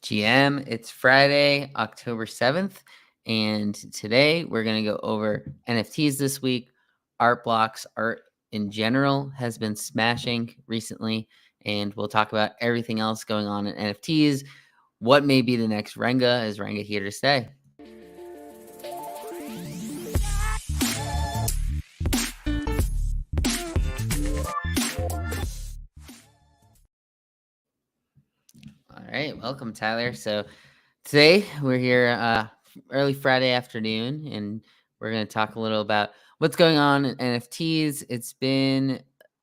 GM. It's Friday, October 7th, and today we're going to go over NFTs this week. Art blocks, art in general has been smashing recently, and we'll talk about everything else going on in NFTs. What may be the next Renga? Is Renga here to stay? All right, welcome, Tyler. So today we're here early Friday afternoon, and we're going to talk a little about what's going on in NFTs. It's been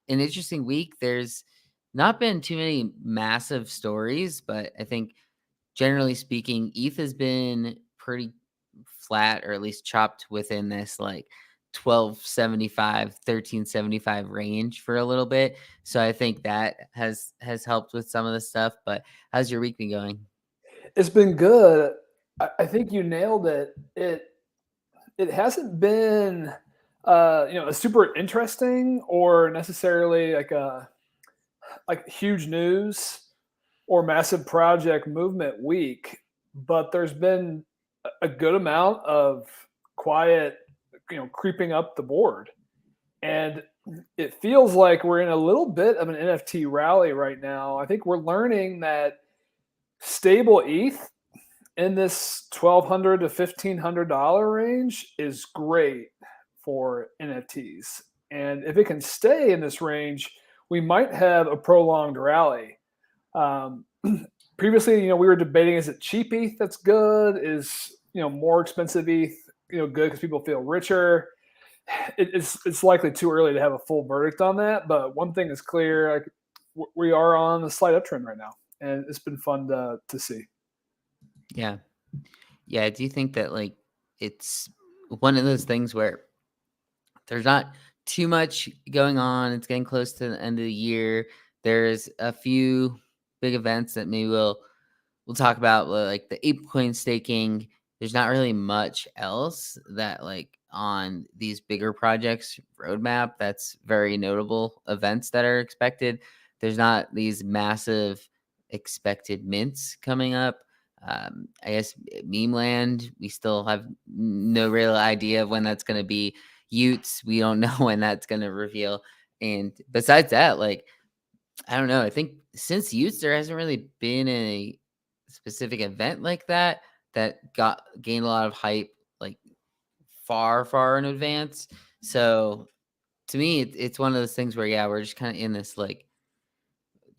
an interesting week. There's not been too many massive stories, but I think generally speaking, ETH has been pretty flat, or at least chopped within this like 1275 1375 range for a little bit. So I think that has helped with some of the stuff. But how's your week been going? It's been good. I think you nailed it. It hasn't been a super interesting or necessarily like huge news or massive project movement week, but there's been a good amount of quiet, creeping up the board. And it feels like we're in a little bit of an NFT rally right now. I think we're learning that stable ETH in this $1,200 to $1,500 range is great for NFTs. And if it can stay in this range, we might have a prolonged rally. Um, Previously, we were debating, is it cheap ETH that's good? Is, more expensive ETH, good because people feel richer? It's likely too early to have a full verdict on that. But one thing is clear, we are on a slight uptrend right now. And it's been fun to see. Yeah. Yeah, I do think that like it's one of those things where there's not too much going on. It's getting close to the end of the year. There's a few big events that maybe we'll talk about, like the ApeCoin staking. There's not really much else that like on these bigger projects roadmap that's very notable events that are expected. There's not these massive expected mints coming up. I guess meme land, we still have no real idea of when that's going to be. Utes, we don't know when that's going to reveal. And besides that, like, I don't know. I think since Utes, there hasn't really been a specific event like that that gained a lot of hype, like far in advance. So to me, it's one of those things where, yeah, we're just kind of in this like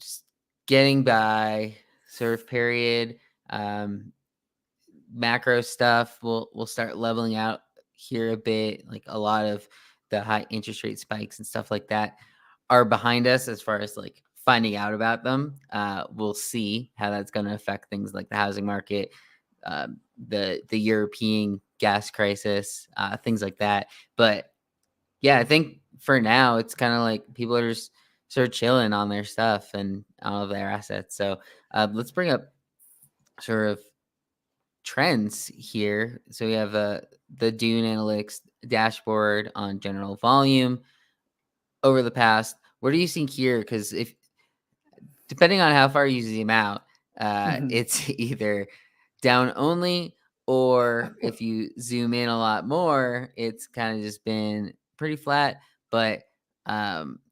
just getting by surf period. Um, Macro stuff will start leveling out here a bit. Like a lot of the high interest rate spikes and stuff like that are behind us as far as like finding out about them. We'll see how that's going to affect things like the housing market, the European gas crisis, things like that. But yeah, I think for now it's kind of like people are just sort of chilling on their stuff and all of their assets. So let's bring up sort of trends here. So we have the Dune Analytics dashboard on general volume over the past. What are you seeing here? Because if depending on how far you zoom out, Mhm. it's either down only, or if you zoom in a lot more, it's kind of just been pretty flat. But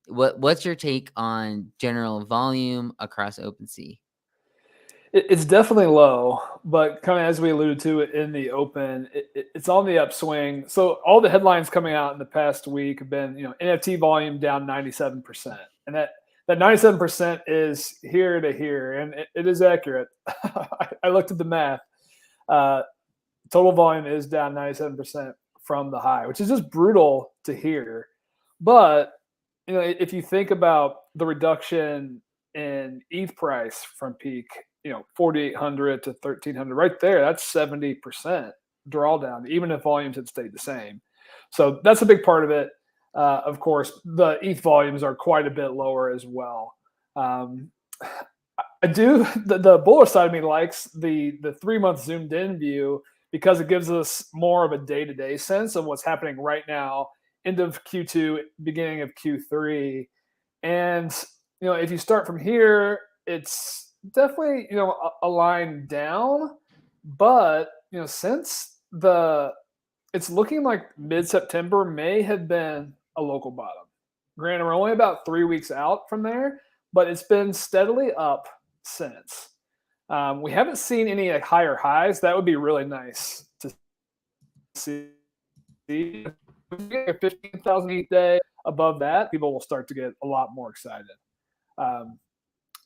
what's your take on general volume across OpenSea? It's definitely low, but kind of as we alluded to it in the open, it's on the upswing. So all the headlines coming out in the past week have been, NFT volume down 97%, and that 97% is here to here, and it is accurate. I looked at the math. Uh, Total volume is down 97% from the high, which is just brutal to hear. But if you think about the reduction in ETH price from peak, 4,800 to 1,300, right there, that's 70% drawdown, even if volumes had stayed the same. So that's a big part of it. Of course, the ETH volumes are quite a bit lower as well. Um, I do. The bullish side of me likes the 3 month zoomed in view because it gives us more of a day to day sense of what's happening right now, end of Q2, beginning of Q3, and if you start from here, it's definitely a line down, but since the it's looking like mid September may have been a local bottom. Granted, we're only about 3 weeks out from there, but it's been steadily up since. We haven't seen any like higher highs. That would be really nice to see. If we get a 15,000 each day above that, people will start to get a lot more excited. Um,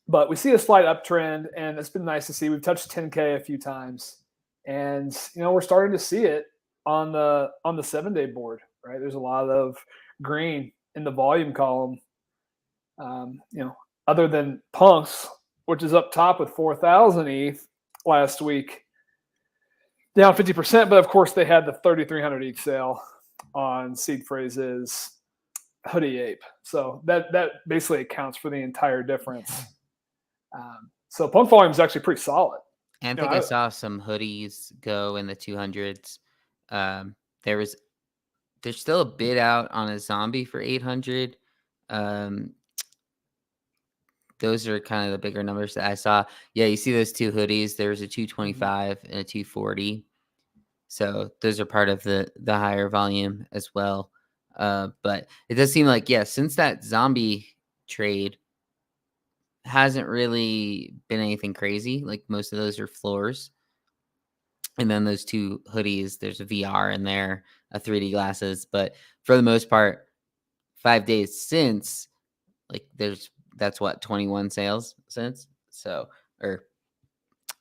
but we see a slight uptrend, and it's been nice to see. We've touched 10K a few times, and we're starting to see it on the 7-day board. Right, there's a lot of green in the volume column. Other than punks, which is up top with 4,000 ETH last week, down 50%. But of course, they had the 3,300 ETH sale on seed phrases hoodie ape, so that basically accounts for the entire difference. So punk volume is actually pretty solid. And I think I saw some hoodies go in the 200s. There's still a bid out on a zombie for 800. Those are kind of the bigger numbers that I saw. Yeah, you see those two hoodies. There's a 225 and a 240. So those are part of the higher volume as well. But it does seem like, since that zombie trade hasn't really been anything crazy. Like most of those are floors. And then those two hoodies, there's a VR in there, a 3D glasses. But for the most part, 5 days since, like that's what, 21 sales since. So, or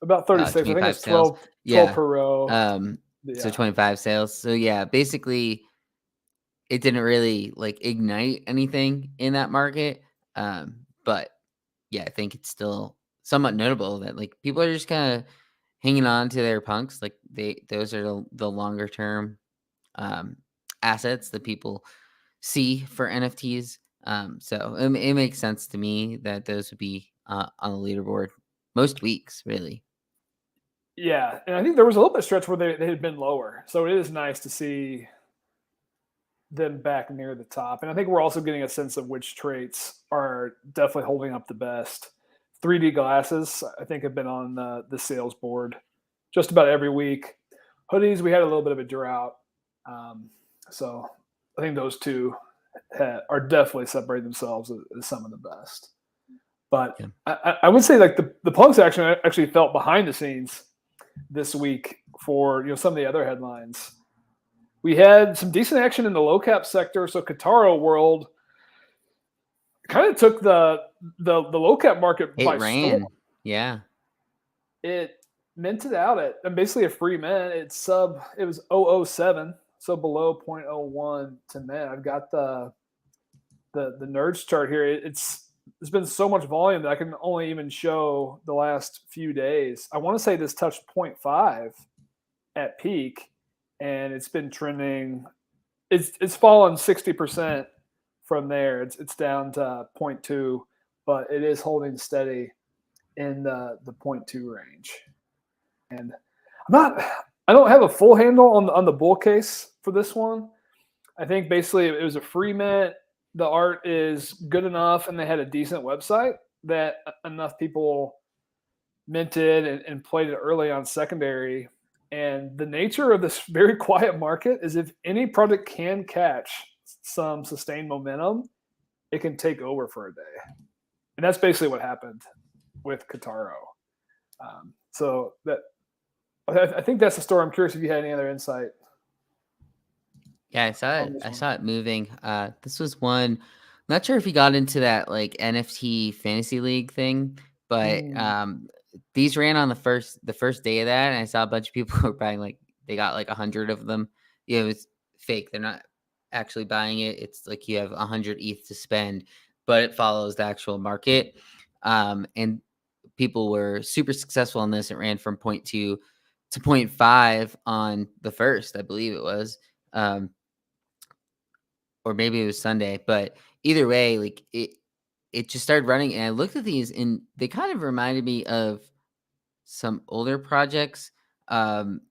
about 36. I think 25 it's sales. 12 per row. So 25 sales. So yeah, basically it didn't really like ignite anything in that market. But yeah, I think it's still somewhat notable that like people are just kind of hanging on to their punks. Like those are the longer term assets that people see for NFTs. So it makes sense to me that those would be on the leaderboard most weeks, really. Yeah, and I think there was a little bit of stretch where they had been lower, so it is nice to see them back near the top. And I think we're also getting a sense of which traits are definitely holding up the best. 3D glasses, I think, have been on the sales board just about every week. Hoodies, we had a little bit of a drought. So I think those two are definitely separating themselves as some of the best. But yeah. I would say like the punks actually felt behind the scenes this week for some of the other headlines. We had some decent action in the low cap sector. So Kataro World kind of took the low cap market by storm. Yeah. It minted out at basically a free mint. It was 007, so below 0.01 to mint. I've got the nerds chart here. There's been so much volume that I can only even show the last few days. I want to say this touched 0.5 at peak, and it's been trending. It's fallen 60% from there. It's down to 0.2, but it is holding steady in the 0.2 range. And I don't have a full handle on the bull case for this one. I think basically it was a free mint. The art is good enough, and they had a decent website that enough people minted and played it early on secondary. And the nature of this very quiet market is if any project can catch some sustained momentum, it can take over for a day. And that's basically what happened with Kataro. So I think that's the story. I'm curious if you had any other insight. Yeah, I saw it moving. This was one. I'm not sure if he got into that like NFT fantasy league thing, but these ran on the first day of that, and I saw a bunch of people were buying like they got like 100 of them. Yeah, it was fake. They're not actually buying it. It's like you have 100 ETH to spend, but it follows the actual market. And people were super successful in this. It ran from 0.2 to 0.5 on the first, I believe it was. Or maybe it was Sunday, but either way, like it just started running, and I looked at these, and they kind of reminded me of some older projects. Do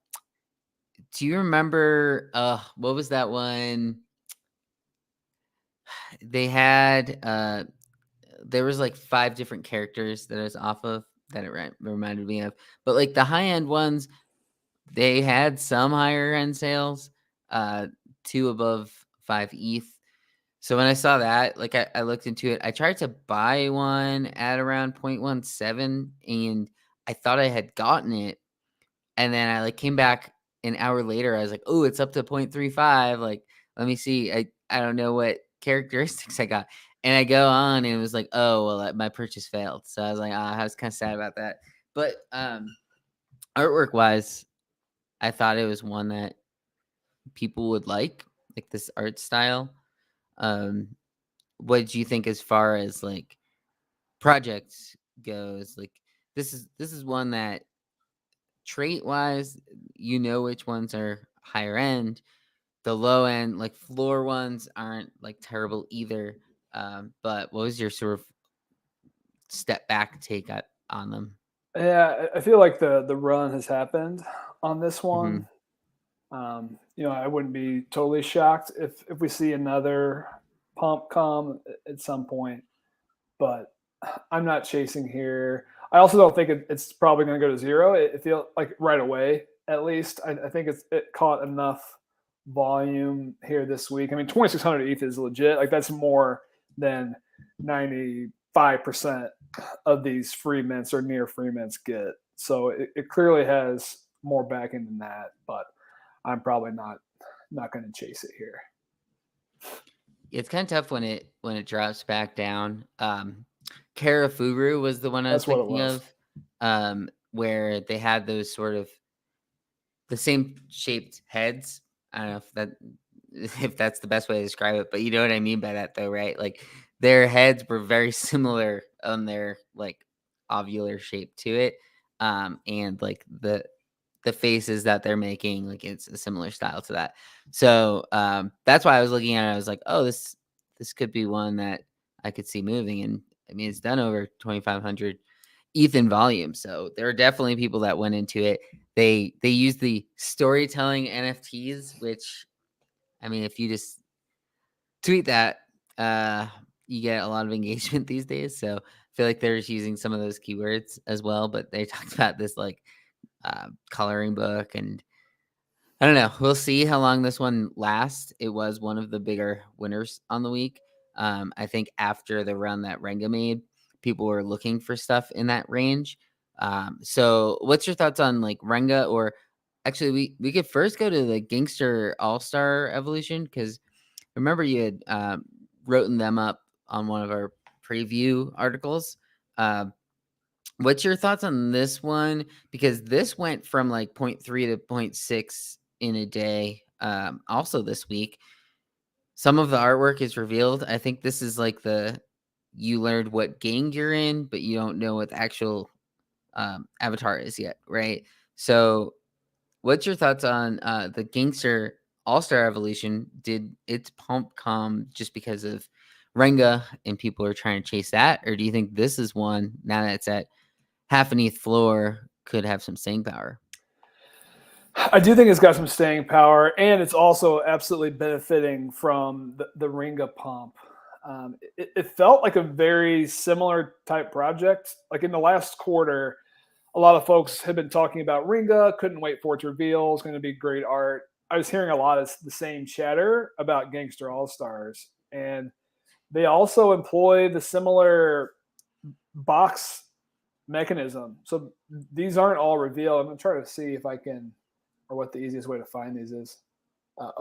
you remember? What was that one? They had there was like 5 different characters that I was off of. that it reminded me of. But like the high end ones, they had some higher end sales, uh, two above 5 ETH. So when I saw that, like I looked into it. I tried to buy one at around 0.17 and I thought I had gotten it. And then I like came back an hour later. I was like, oh, it's up to 0.35. Like, let me see. I don't know what characteristics I got. And I go on and it was like, oh, well, my purchase failed. So I was like, I was kind of sad about that. But artwork wise, I thought it was one that people would like this art style. Um, what did you think as far as like projects goes? Like this is one that trait wise, you know which ones are higher end. The low end, like floor ones, aren't like terrible either. But what was your sort of step back take on them? Yeah, I feel like the run has happened on this Hmm. one. I wouldn't be totally shocked if we see another pump come at some point, but I'm not chasing here. I also don't think it's probably going to go to zero. It feels like right away, at least. I think it caught enough volume here this week. I mean, 2,600 ETH is legit. Like that's more than 95% of these free mints or near free mints get. So it clearly has more backing than that, but I'm probably not going to chase it here. It's kind of tough when it drops back down. Karafuru was the one I was That's what it thinking was. of, where they had those sort of the same shaped heads. I don't know if that's the best way to describe it, but you know what I mean by that though, right? Like their heads were very similar on their like ovular shape to it. And like the faces that they're making, like it's a similar style to that. So that's why I was looking at it. I was like, oh, this could be one that I could see moving. And I mean, it's done over 2,500 ETH in volume. So there are definitely people that went into it. They use the storytelling NFTs, which I mean, if you just tweet that, uh, you get a lot of engagement these days. So I feel like they're just using some of those keywords as well. But they talked about this like coloring book, and I don't know. We'll see how long this one lasts. It was one of the bigger winners on the week. I think after the run that Renga made, people were looking for stuff in that range. So what's your thoughts on like Renga, or actually we could first go to the Gangster All-Star evolution, because remember you had written them up on one of our preview articles. Um, What's your thoughts on this one? Because this went from like zero point 0.3 to zero point 0.6 in a day. Also this week, some of the artwork is revealed. I think this is like the you learned what gang you're in, but you don't know what the actual avatar is yet, right? So, what's your thoughts on the Gangster All Star Evolution? Did its pump come just because of Renga and people are trying to chase that, or do you think this is one now that it's at half an ETH floor could have some staying power? I do think it's got some staying power, and it's also absolutely benefiting from the Ringa pump. It felt like a very similar type project. Like in the last quarter, a lot of folks had been talking about Ringa, couldn't wait for it to reveal. It's going to be great art. I was hearing a lot of the same chatter about Gangster All Stars, and they also employ the similar box mechanism. So these aren't all revealed. I'm going to try to see if I can, or what the easiest way to find these is.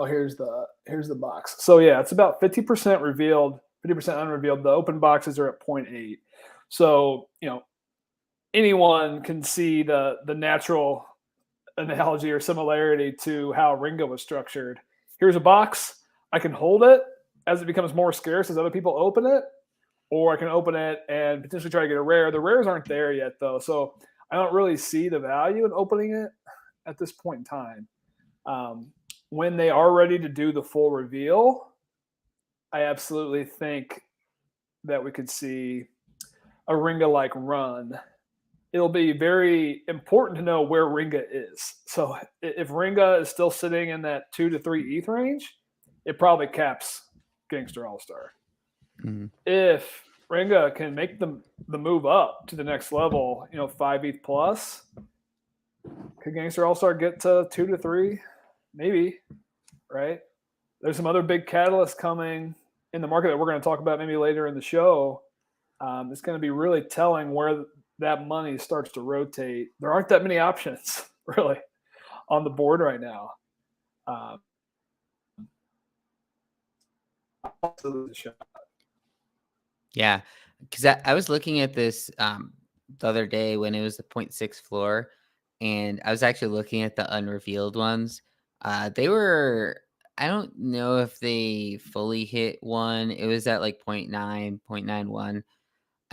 Here's the box. So yeah, it's about 50% revealed, 50% unrevealed. The open boxes are at 0.8. So anyone can see the natural analogy or similarity to how Ringo was structured. Here's a box. I can hold it as it becomes more scarce as other people open it, or I can open it and potentially try to get a rare. The rares aren't there yet, though, so I don't really see the value in opening it at this point in time. Um, when they are ready to do the full reveal, I absolutely think that we could see a Ringa-like run. It'll be very important to know where Ringa is. So if Ringa is still sitting in that 2 to 3 ETH range, it probably caps Gangster All Star. Mhm. If Renga can make the move up to the next level, 5 ETH plus, could Gangster All Star get to 2 to 3? Maybe, right? There's some other big catalysts coming in the market that we're going to talk about maybe later in the show. It's going to be really telling where that money starts to rotate. There aren't that many options really on the board right now. Yeah, because I was looking at this the other day when it was the 0.6 floor, and I was actually looking at the unrevealed ones. They were, I don't know if they fully hit one. It was at like 0.9, 0.91.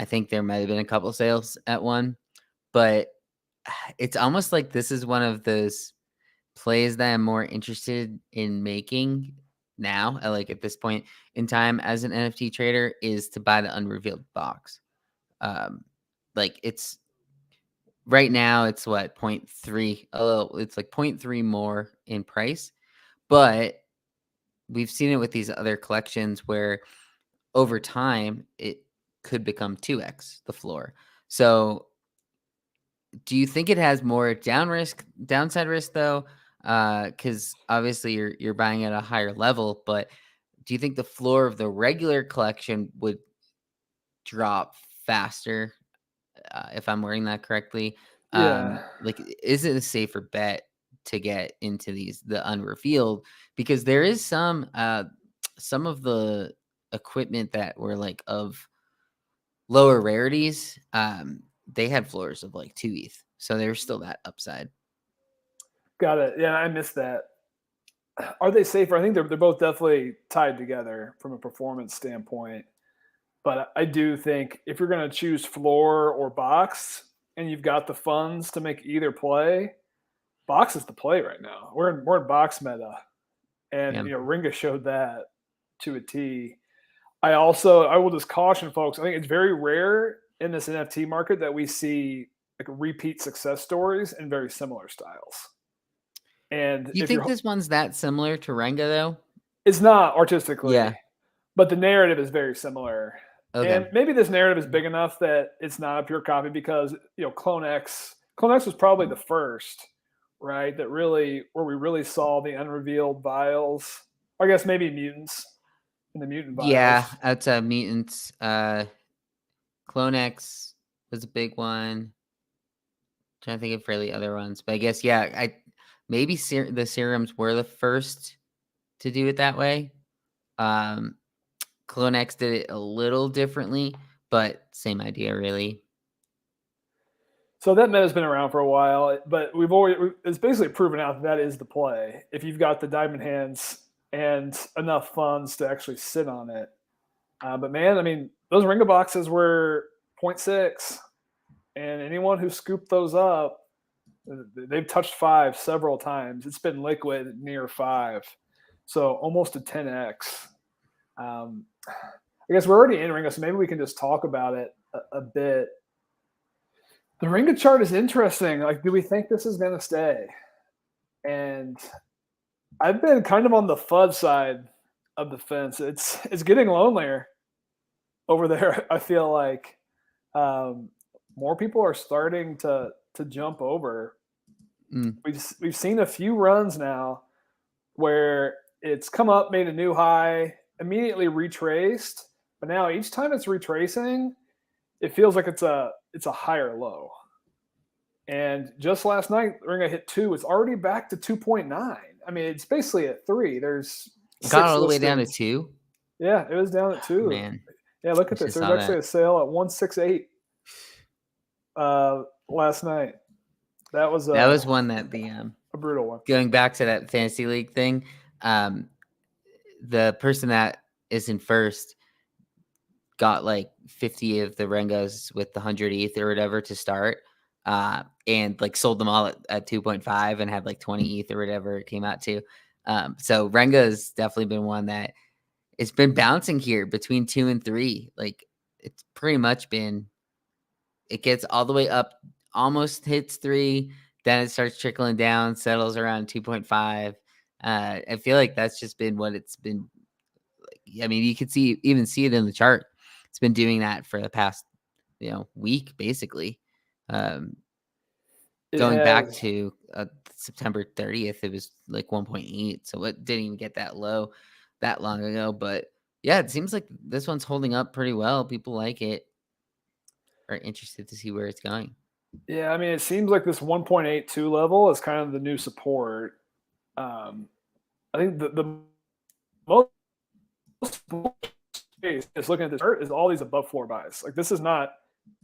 I think there might have been a couple sales at one, but it's almost like this is one of those plays that I'm more interested in making now, like at this point in time as an NFT trader, is to buy the unrevealed box. Um, like it's right now it's what 0.3, it's like 0.3 more in price, but we've seen it with these other collections where over time it could become 2x the floor. So do you think it has more downside risk though? Because obviously you're buying at a higher level, but do you think the floor of the regular collection would drop faster? If I'm wording that correctly, Yeah. like is it a safer bet to get into the unrevealed? Because there is some of the equipment that were like of lower rarities. They had floors of like 2 ETH, so there's still that upside. Got it. Yeah, I missed that. Are they safer? I think they're both definitely tied together from a performance standpoint. But I do think if you're going to choose floor or box and you've got the funds to make either play, box is the play right now. We're in box meta. And Yeah. Ringa showed that to a T. I will just caution folks, I think it's very rare in this NFT market that we see like repeat success stories in very similar styles. And You if think you're this one's that similar to Renga though? it's not artistically, Yeah. but the narrative is very similar. Okay. And maybe this narrative is big enough that it's not a pure copy because Clone X was probably the first, right? That really where we really saw the unrevealed vials. I guess maybe mutants in the mutant vials. Yeah, outside mutants. Clone X was a big one. Trying to think of really other ones, but I guess yeah, maybe the serums were the first to do it that way. Clone X did it a little differently, but same idea really. So that meta's been around for a while, but it's basically proven out that is the play. If you've got the diamond hands and enough funds to actually sit on it. But man, I mean, those Ringa boxes were 0.6, and anyone who scooped those up, they've touched 5 several times. It's been liquid near 5, so almost a 10x. I guess we're already in Ringa, so maybe we can just talk about it a bit. The Ringa chart is interesting. Like, do we think this is going to stay? And I've been kind of on the FUD side of the fence. It's getting lonelier over there. I feel like more people are starting to jump over. We've seen a few runs now where it's come up, made a new high, immediately retraced, but now each time it's retracing, it feels like it's a higher low. And just last night, Ringa hit 2. It's already back to 2.9. I mean, it's basically at 3. There's Got all the way down to 2. Yeah, it was down at 2. Oh, man, yeah, look at this. There's actually a sale at 168 last night. That was one that a brutal one. Going back to that fantasy league thing, the person that is in first got like 50 of the Rengas with the 100 ETH or whatever to start, and like sold them all at 2.5 and had like 20 ETH or whatever it came out to. So Renga has definitely been one that it's been bouncing here between 2 and 3. Like it's pretty much been, it gets all the way up, almost hits 3, then it starts trickling down, settles around 2.5. I feel like that's just been what it's been like. I mean, you could even see it in the chart. it's been doing that for the past week basically. Um, It Going back has. to September 30th, it was like 1.8, so it didn't even get that low that long ago. But yeah, it seems like this one's holding up pretty well. People like it, are interested to see where it's going. Yeah, I mean, it seems like this 1.82 level is kind of the new support. Um, I think the most is looking at this chart is all these above floor buys. Like this is not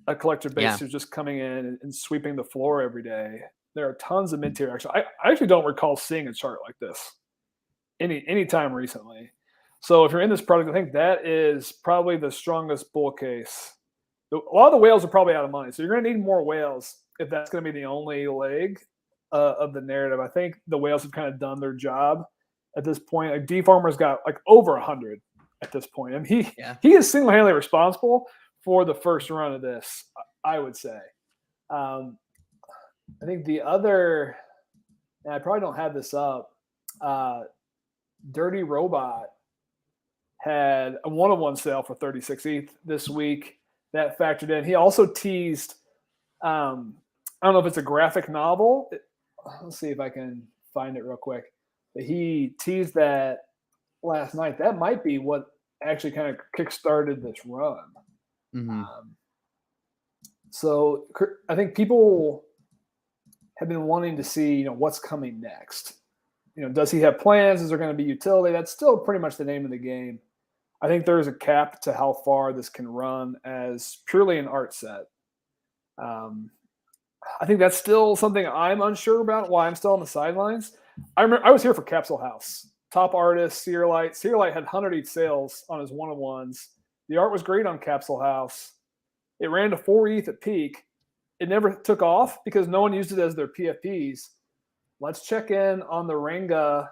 a collector base Yeah, who's just coming in and sweeping the floor every day. There are tons of mid tier action. I actually don't recall seeing a chart like this any time recently. So if you're in this product, I think that is probably the strongest bull case. A lot of the whales are probably out of money, so you're going to need more whales if that's going to be the only leg of the narrative. I think the whales have kind of done their job at this point. Like D Farmer's got like over 100 at this point, and yeah, he is single handedly responsible for the first run of this. I would say. Um, I think the other, and I probably don't have this up. Dirty Robot had a one-on-one sale for 36 ETH this week. That factored in. He also teased. I don't know if it's a graphic novel. Let's see if I can find it real quick. But he teased that last night. That might be what actually kind of kickstarted this run. hmm Um, so I think people have been wanting to see, what's coming next. Does he have plans? Is there going to be utility? That's still pretty much the name of the game. I think there is a cap to how far this can run as purely an art set. Um, I think that's still something I'm unsure about. Why I'm still on the sidelines. I remember I was here for Capsule House. Top artist, Searlight. Searlight had 100 ETH sales on his one-on-ones. The art was great on Capsule House. It ran to 4 ETH at peak. It never took off because no one used it as their PFPs. Let's check in on the Renga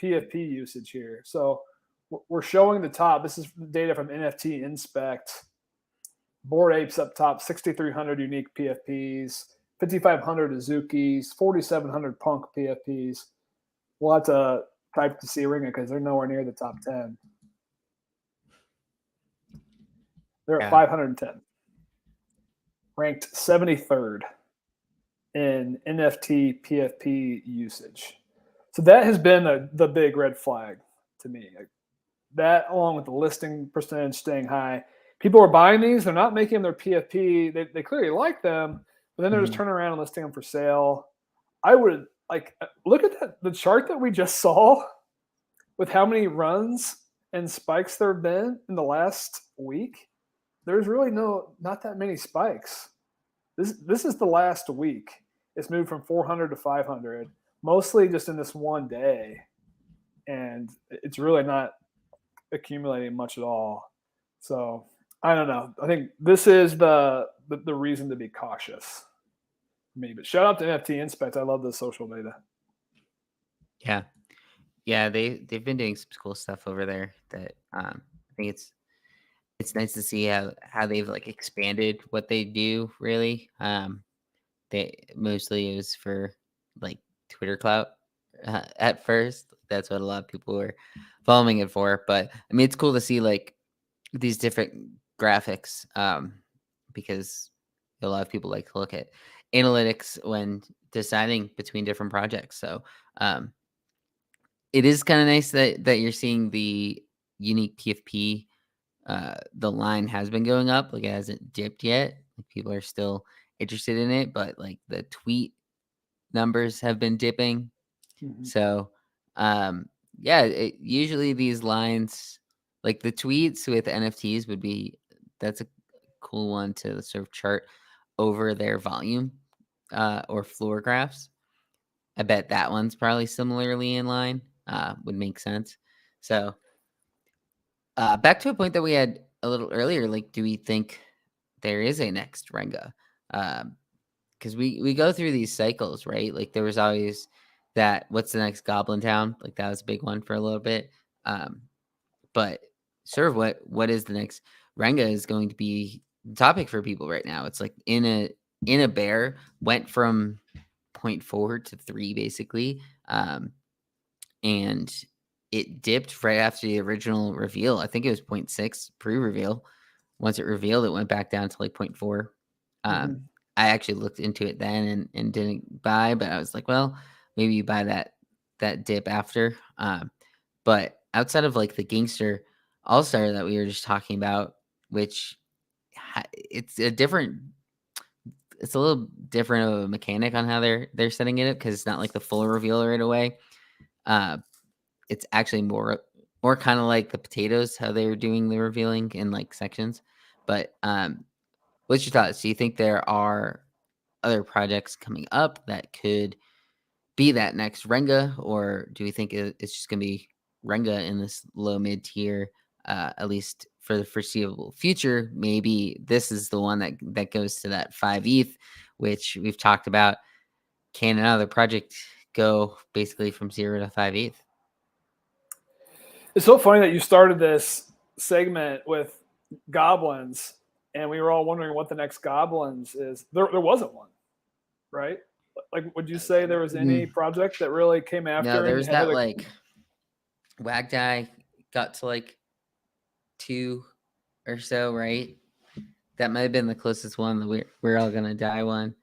PFP usage here. So we're showing the top. This is data from NFT Inspect. Bored Apes up top, 6,300 unique PFPs, 5,500 Azukis, 4,700 Punk PFPs. We'll have to type to see Ringa because they're nowhere near the top 10. They're at yeah, 510, ranked 73rd in NFT PFP usage. So that has been the big red flag to me. Like that, along with the listing percentage staying high, people are buying these. They're not making them their PFP. They clearly like them, but then they're just hmm turning around and listing them for sale. I would look at the chart that we just saw with how many runs and spikes there have been in the last week. There's really not that many spikes. This is the last week. It's moved from 400 to 500, mostly just in this one day, and it's really not accumulating much at all. So I don't know. I think this is the reason to be cautious for me. But shout out to NFT Inspect. I love the social data. yeah, yeah. They've been doing some cool stuff over there. That I think it's nice to see how they've like expanded what they do. Really, they mostly it was for like Twitter clout at first. That's what a lot of people were following it for. But I mean, it's cool to see like these different graphics, because a lot of people like to look at analytics when deciding between different projects. So um, it is kind of nice that you're seeing the unique PFP. The line has been going up, like it hasn't dipped yet. Like, people are still interested in it, but like the tweet numbers have been dipping. Mm-hmm. So, yeah, usually these lines, like the tweets with NFTs, that's a cool one to sort of chart over their volume or floor graphs. I bet that one's probably similarly in line. Would make sense. So, back to a point that we had a little earlier. Like, do we think there is a next Renga? Um, because we go through these cycles, right? Like there was always that what's the next Goblin Town? Like that was a big one for a little bit. Um, but sort of what is the next Renga is going to be the topic for people right now. It's like in a bear went from 0.4 to 3 basically. And it dipped right after the original reveal. I think it was 0.6 pre-reveal. once it revealed, it went back down to like 0.4. Mm-hmm. I actually looked into it then and didn't buy, but I was like, well, maybe you buy that dip after. But outside of like the Gangster All Star that we were just talking about, which it's a different, it's a little different of a mechanic on how they're setting it up because it's not like the full reveal right away. Uh, it's actually more kind of like the potatoes, how they were doing the revealing in like sections. But what's your thoughts? Do you think there are other projects coming up that could be that next Renga, or do we think it's just going to be Renga in this low mid tier, at least for the foreseeable future? Maybe this is the one that goes to that 5 ETH, which we've talked about. Can another project go basically from 0 to 5 ETH? It's so funny that you started this segment with goblins, and we were all wondering what the next goblins is. There wasn't one, right? Like, would you say there was any project that really came No, after and there's had that a like Wagdai got to like 2 or so, right? That might have been the closest one. The we're all gonna die one.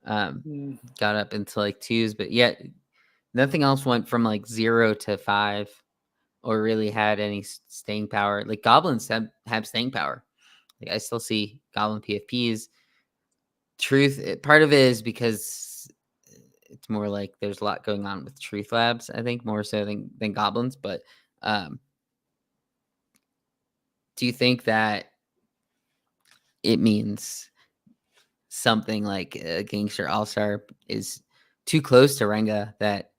Got up into like 2s, but yet nothing else went from like 0 to 5 or really had any staying power. Like goblins have staying power. Like I still see goblin PFPs. Part of it is because it's more like there's a lot going on with Truth Labs, I think, more so than goblins. But do you think that it means something like a Gangster All Star is too close to Renga that,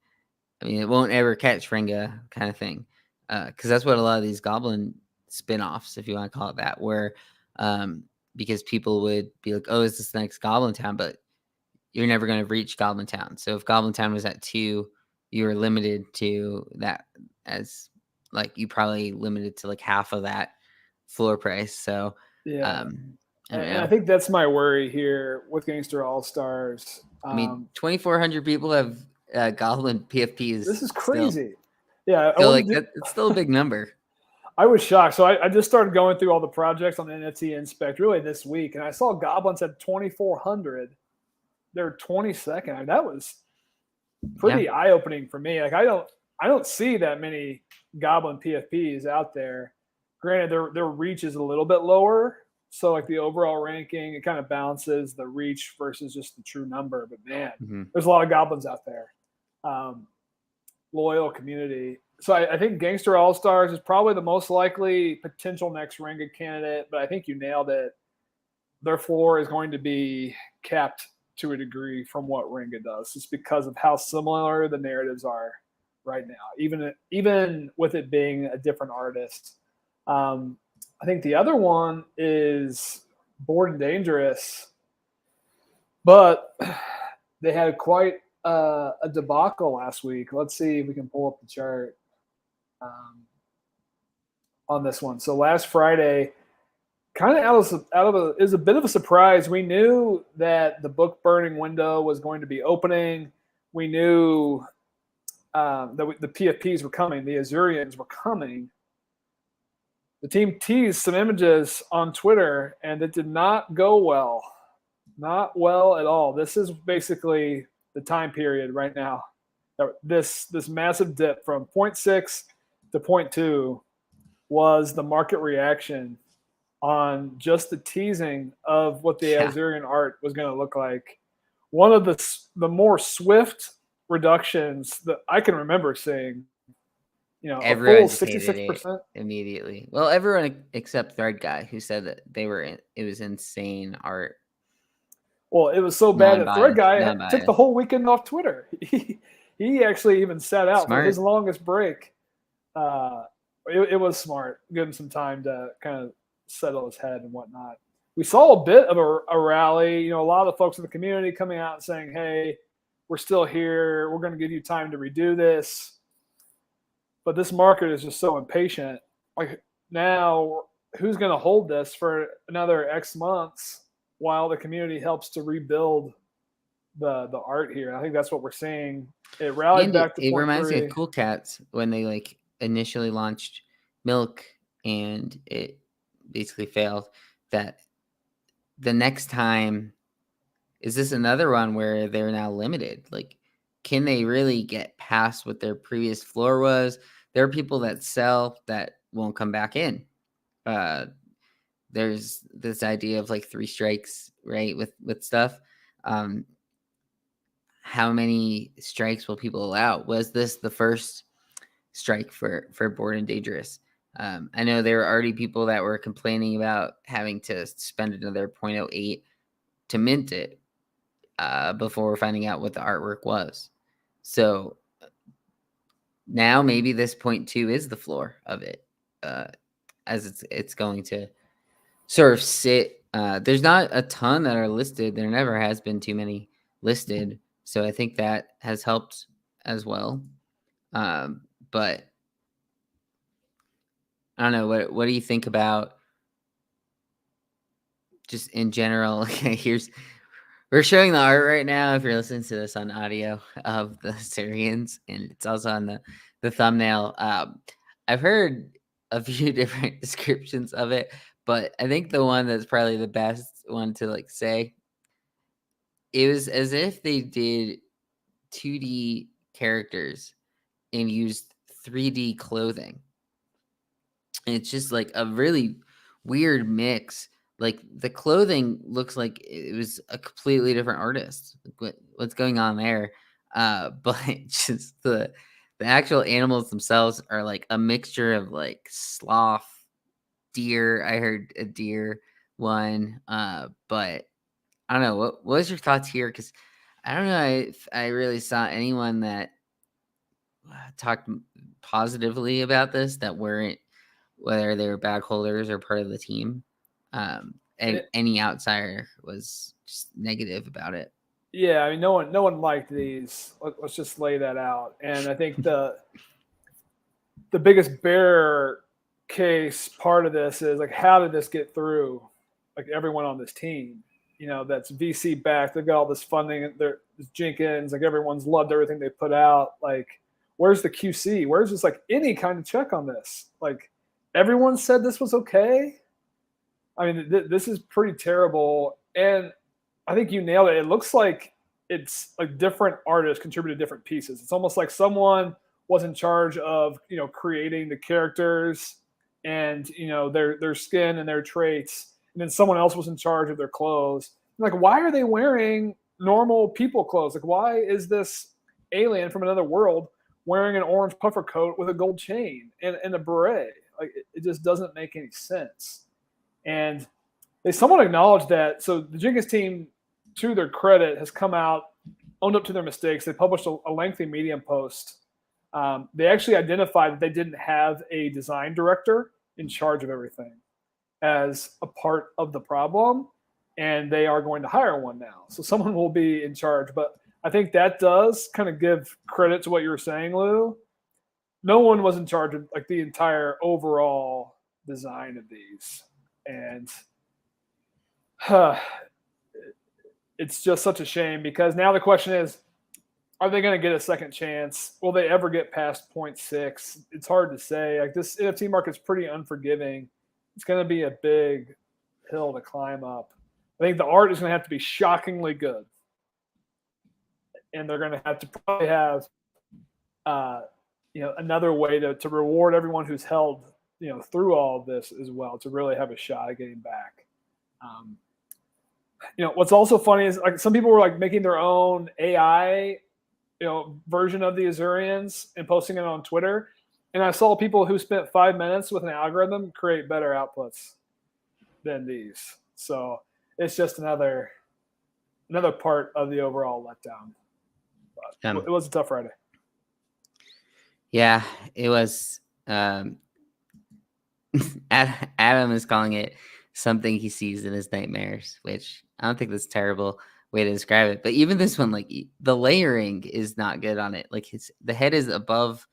I mean, it won't ever catch Renga kind of thing? Because that's what a lot of these Goblin spin-offs, if you want to call it that, were, because people would be like, oh, is this the next Goblin Town? But you're never going to reach Goblin Town. So if Goblin Town was at 2, you were limited to that, as like you probably limited to like half of that floor price. So yeah. I don't And I know. think that's my worry here with Gangster All Stars. I mean, 2,400 people have Goblin This PFPs is still. crazy. Yeah, I So wanted like to. it's still a big number. I was shocked. So I just started going through all the projects on the NFT Inspect really this week, and I saw goblins at 2,400. They're 22nd. I mean, that was Yeah. pretty eye opening for me. Like I don't see that many goblin PFPs out there. Granted, their reach is a little bit lower, so like the overall ranking, it kind of balances the reach versus just the true number. But man, Mm-hmm. there's a lot of goblins out there. Um, Loyal community. So I think Gangster All Stars is probably the most likely potential next Renga candidate, but I think you nailed it. Their floor is going to be capped to a degree from what Renga does, just because of how similar the narratives are right now, even with it being a different artist. I think the other one is Bored and Dangerous, but they had quite a debacle last week. Let's see if we can pull up the chart on this one. So last Friday, kind of is a bit of a surprise. We knew that the book burning window was going to be opening. We knew that the PFPs were coming, the Azurians were coming. The team teased some images on Twitter, and it did not go well. Not well at all. This is basically the time period right now. This massive dip from 0.6 to 0.2 was the market reaction on just the teasing of what the Yeah. Azurian art was going to look like. One of the more swift reductions that I can remember seeing. A full Everyone just hated it 66%. immediately. Well, everyone except Thread Guy, who said that it was insane art, Well, it was so bad that Thread Guy took the non-biased. whole weekend off Twitter. He actually even sat out for his Smart. longest break. It was smart. Give him some time to kind of settle his head and whatnot. We saw a bit of a rally. A lot of the folks in the community coming out and saying, "Hey, we're still here. We're going to give you time to redo this." But this market is just so impatient. Like now, who's going to hold this for another X months while the community helps to rebuild the art here? I think that's what we're seeing. It rallied And back to it point reminds me of three. Cool Cats when they initially launched Milk and it basically failed. that the next time, is this another one where they're now limited? Like, can they really get past what their previous floor was? There are people that sell that won't come back in. Uh, there's this idea of like 3 strikes, right? With stuff. Um, how many strikes will people allow? Was this the first strike for Bored and Dangerous? I know there were already people that were complaining about having to spend another 0.08 to mint it before finding out what the artwork was. So now maybe this 0.2 is the floor of it, as it's going to sort of sit. There's not a ton that are listed. There never has been too many listed, so I think that has helped as well. But I don't know. What do you think about just in general? Okay, we're showing the art right now. If you're listening to this on audio of the Syrians, and it's also on the thumbnail. I've heard a few different descriptions of it, but I think the one that's probably the best one to like say, it was as if they did 2D characters and used 3D clothing. And it's just like a really weird mix. Like the clothing looks like it was a completely different artist. Like, what's going on there? But just the actual animals themselves are like a mixture of like sloth, deer. I heard a deer one. But I don't know. What was your thoughts here? Because I don't know if I really saw anyone that talked positively about this that weren't, whether they were bag holders or part of the team. And It, any outsider was just negative about it. yeah, I mean, no one liked these. Let's just lay that out. And I think the biggest bear case part of this is like, how did this get through? Like everyone on this team, that's VC backed. They've got all this funding. There's Jenkins. Like everyone's loved everything they put out. Like, where's the QC? Where's just like any kind of check on this? Like, everyone said this was okay. I mean, this is pretty terrible. And I think you nailed it. It looks like it's like different artists contributed different pieces. It's almost like someone was in charge of creating the characters and their skin and their traits, and then someone else was in charge of their clothes. Like, why are they wearing normal people clothes? Like, why is this alien from another world wearing an orange puffer coat with a gold chain and a beret? Like, it just doesn't make any sense. And they somewhat acknowledged that. So the Jenkins team, to their credit, has come out, owned up to their mistakes. They published a lengthy Medium post. They actually identified that they didn't have a design director in charge of everything as a part of the problem, and they are going to hire one now. So someone will be in charge. But I think that does kind of give credit to what you were saying, Lou. No one was in charge of like the entire overall design of these, and it's just such a shame because now the question is, are they going to get a second chance? Will they ever get past 0.6? It's hard to say. Like, this NFT market's pretty unforgiving. It's going to be a big hill to climb up. I think the art is going to have to be shockingly good, and they're going to have to probably have another way to reward everyone who's held through all of this as well, to really have a shot at getting back. What's also funny is like some people were like making their own AI version of the Azurians and posting it on Twitter, and I saw people who spent 5 minutes with an algorithm create better outputs than these. So it's just another part of the overall letdown. But it was a tough Friday. Yeah, it was. Adam is calling it something he sees in his nightmares, which I don't think that's a terrible way to describe it. But even this one, like the layering is not good on it. Like the head is above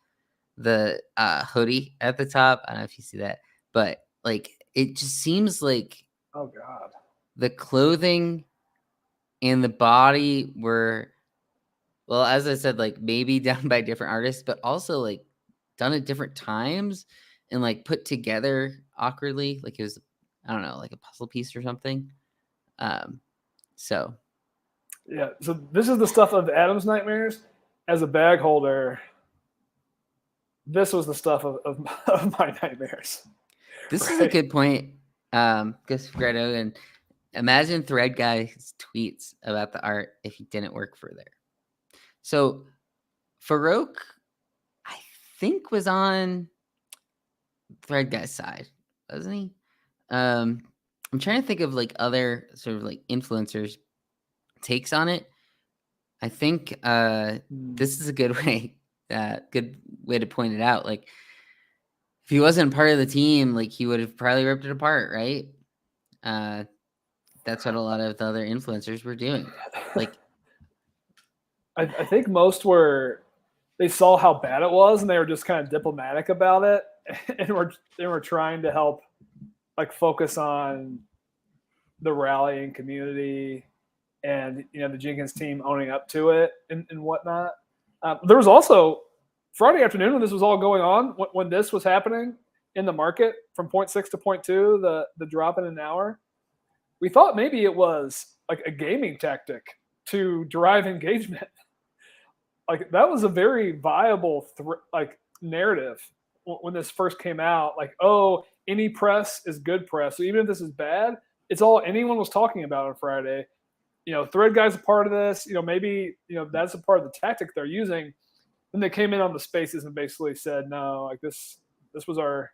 the hoodie at the top. I don't know if you see that, but like it just seems like, oh god, the clothing and the body were, well, as I said, like maybe done by different artists, but also like done at different times and like put together awkwardly. Like it was I don't know, like a puzzle piece or something. Um, so Yeah. So this is the stuff of Adam's nightmares. As a bag holder, this was the stuff of of my nightmares. this is a Right. good point, because Fredo, and imagine Thread Guy's tweets about the art if he didn't work for there. So Farouk, I think, was on Thread Guy's side, wasn't he? Um, I'm trying to think of like other sort of like influencers takes on it. I think this is a good way to point it out. Like, if he wasn't part of the team, like he would have probably ripped it apart, right? Uh, that's what a lot of the other influencers were doing. Like, I think most were they saw how bad it was and they were just kind of diplomatic about it and were trying to help like focus on the rallying community and the Jenkins team owning up to it and whatnot. There was also Friday afternoon when this was all going on, when this was happening in the market from point 0.6 to point 0.2, the drop in an hour. We thought maybe it was like a gaming tactic to drive engagement. Like that was a very viable like narrative when this first came out. Like, oh, any press is good press. So even if this is bad, it's all anyone was talking about on Friday. Thread Guy's a part of this. Maybe that's a part of the tactic they're using. Then they came in on the spaces and basically said, no, like this was our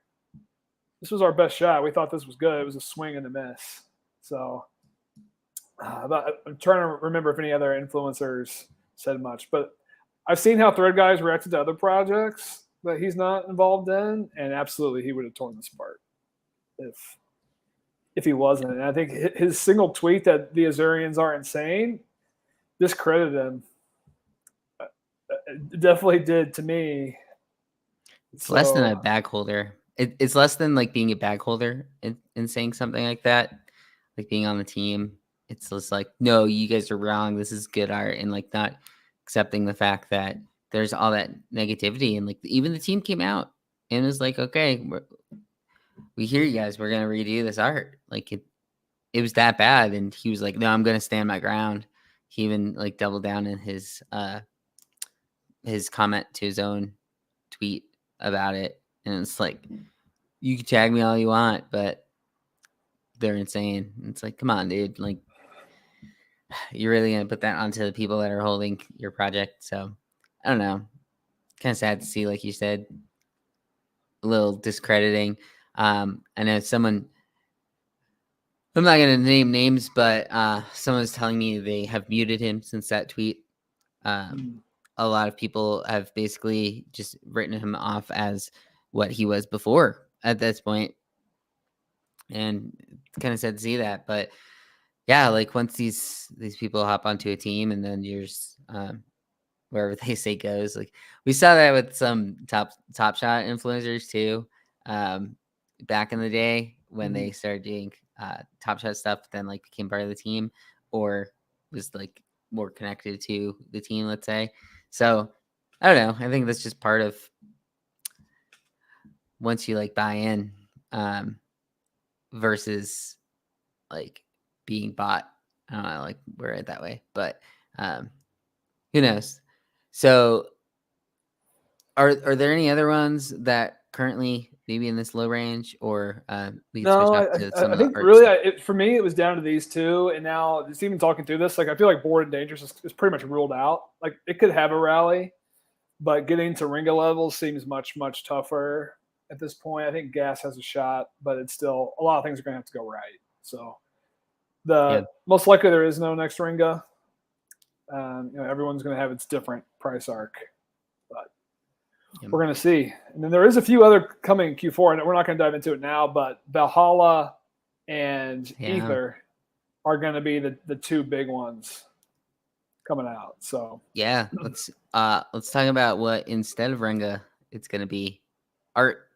best shot. We thought this was good. It was a swing and a miss. So I'm trying to remember if any other influencers said much, but I've seen how Thread Guys reacted to other projects that he's not involved in, and absolutely he would have torn this apart if he wasn't. And I think his single tweet that the Azurians are insane discredited him. It definitely did to me. it's less than a bag holder. It's less than like being a bag holder and saying something like that, like being on the team. It's just like, no, you guys are wrong. This is good art, and like not accepting the fact that there's all that negativity, and like even the team came out and was like, okay, we hear you guys. We're gonna redo this art. Like it was that bad, and he was like, no, I'm gonna stand my ground. He even like doubled down in his comment to his own tweet about it, and it's like, you can tag me all you want, but they're insane. It's like, come on, dude. Like, you're really gonna put that onto the people that are holding your project. So I don't know. Kind of sad to see, like you said, a little discrediting. I know someone, I'm not gonna name names, but someone was telling me they have muted him since that tweet. A lot of people have basically just written him off as what he was before at this point, and it's kind of sad to see that. But yeah, like once these people hop onto a team, and then you're just, wherever they say goes. Like we saw that with some top shot influencers too, back in the day when they started doing top shot stuff, then like became part of the team or was like more connected to the team, let's say. So I don't know. I think that's just part of once you like buy in, versus like being bought. I don't know, like we're it that way, but who knows? So are there any other ones that currently maybe in this low range, or we can switch No, off to some I of the think art really, stuff? for me, it was down to these two, and now just even talking through this, like I feel like Bored and Dangerous is pretty much ruled out. Like it could have a rally, but getting to Ringa levels seems much tougher at this point. I think Gas has a shot, but it's still a lot of things are going to have to go right. So Yeah. the most likely there is no next Ringa. Everyone's going to have its different price arc, but Yeah. we're going to see. And then there is a few other coming in Q4, and we're not going to dive into it now, but Valhalla and Ether are going to be the two big ones coming out. So yeah, let's talk about what instead of Renga it's gonna be. Art.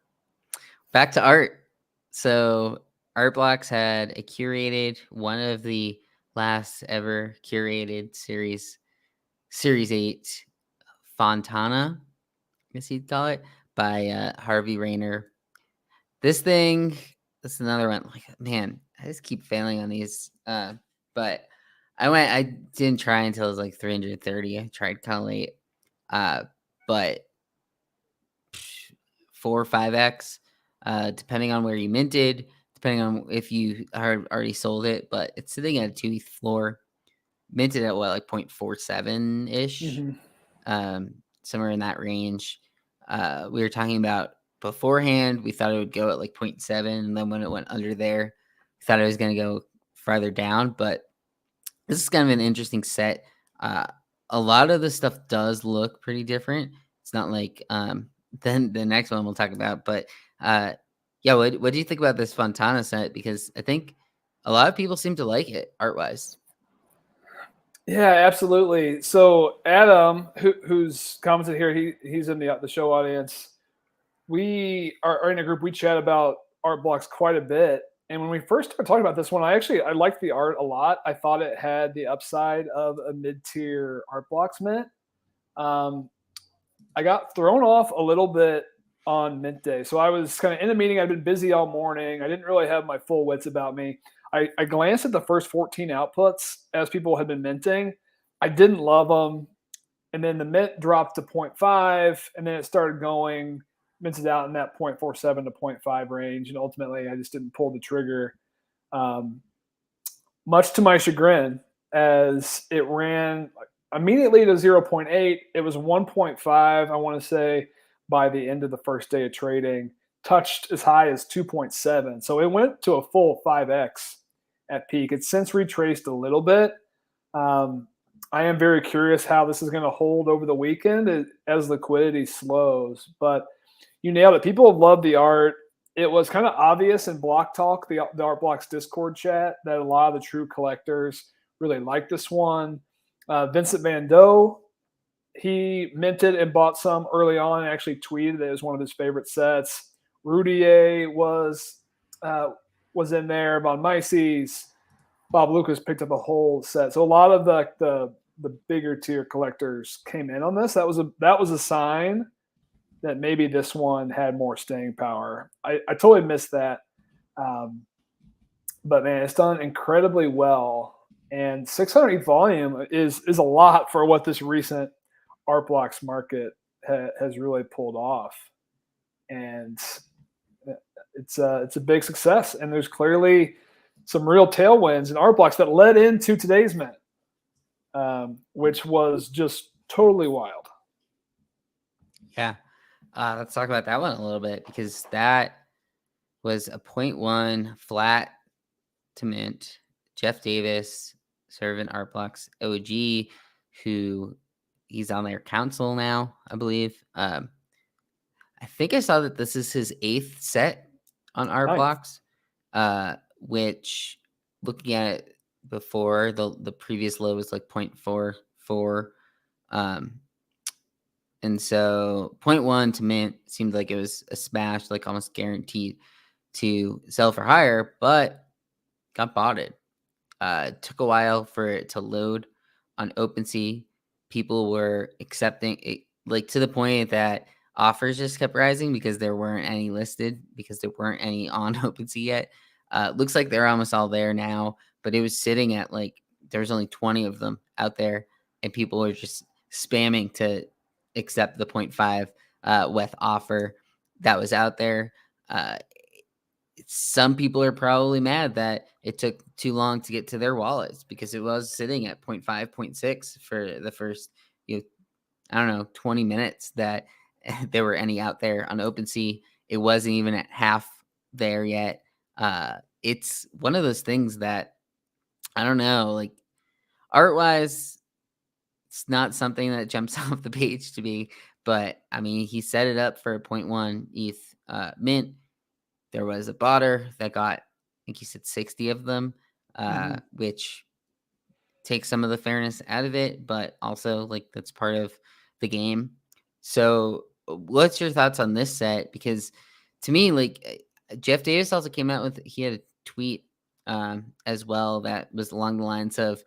Back to art. So Art Blocks had a curated, one of the last ever curated series 8 Fontana, I guess you'd call it, by Harvey Rayner. This thing that's another one. Like, man, I just keep failing on these. But I didn't try until it was like 330. I tried kind of late. But 4 or 5x, depending on where you minted, depending on if you already sold it. But it's sitting at a 2 ETH floor, minted at what, like 0.47 ish, Mhm. somewhere in that range. We were talking about beforehand, we thought it would go at like 0.7, and then when it went under there, we thought it was going to go farther down. But this is kind of an interesting set. Uh, a lot of the stuff does look pretty different. It's not like then the next one we'll talk about. But yeah, what do you think about this Fontana set? Because I think a lot of people seem to like it art wise. Yeah, absolutely. So Adam, who's commented here, he's in the show audience. We are in a group. We chat about art blocks quite a bit. And when we first started talking about this one, I liked the art a lot. I thought it had the upside of a mid tier art blocks mint. Um, I got thrown off a little bit on mint day. So I was kind of in a meeting. I'd been busy all morning. I didn't really have my full wits about me. I glanced at the first 14 outputs as people had been minting. I didn't love them. And then the mint dropped to 0.5, and then it started going, minted out in that 0.47 to 0.5 range. And ultimately, I just didn't pull the trigger. Um, Much to my chagrin, as it ran immediately to 0.8. It was 1.5, I want to say, by the end of the first day of trading, touched as high as 2.7. So it went to a full 5x at peak. It's since retraced a little bit. I am very curious how this is going to hold over the weekend as liquidity slows. But you nailed it. People have loved the art. It was kind of obvious in Block Talk, the Art Blocks Discord chat, that a lot of the true collectors really like this one. Vincent Van Doe, he minted and bought some early on and actually tweeted that it was one of his favorite sets. Rudier was in there. Von Mises, Bob Lucas picked up a whole set. So a lot of the bigger tier collectors came in on this. That was a sign that maybe this one had more staying power. I totally missed that. Um, but man, it's done incredibly well. And 600 volume is a lot for what this recent art blocks market has really pulled off. And it's a big success. And there's clearly some real tailwinds in art blocks that led into today's mint, which was just totally wild. Yeah. Let's talk about that one a little bit, because that was a 0.1 flat to mint. Jeff Davis, Servant Art Blocks OG, who he's on their council now, I believe. I think I saw that this is his 8th set on Art Nice. Blocks, which, looking at it before, the previous low was like 0.44. And so 0.1 to mint seemed like it was a smash, like almost guaranteed to sell for higher, but got botted. It took a while for it to load on OpenSea. People were accepting it, like to the point that offers just kept rising because there weren't any listed, because there weren't any on OpenSea yet. Looks like they're almost all there now, but it was sitting at like there's only 20 of them out there, and people were just spamming to accept the 0.5 with offer that was out there. Some people are probably mad that it took too long to get to their wallets, because it was sitting at 0.5, 0.6 for the first, I don't know, 20 minutes that there were any out there on OpenSea. It wasn't even at half there yet. It's one of those things that, I don't know, like art wise, it's not something that jumps off the page to me. But I mean, he set it up for a 0.1 ETH mint. There was a botter that got, I think he said 60 of them, which takes some of the fairness out of it, but also like that's part of the game. So, what's your thoughts on this set? Because to me, like Jeff Davis also came out with, he had a tweet as well that was along the lines of,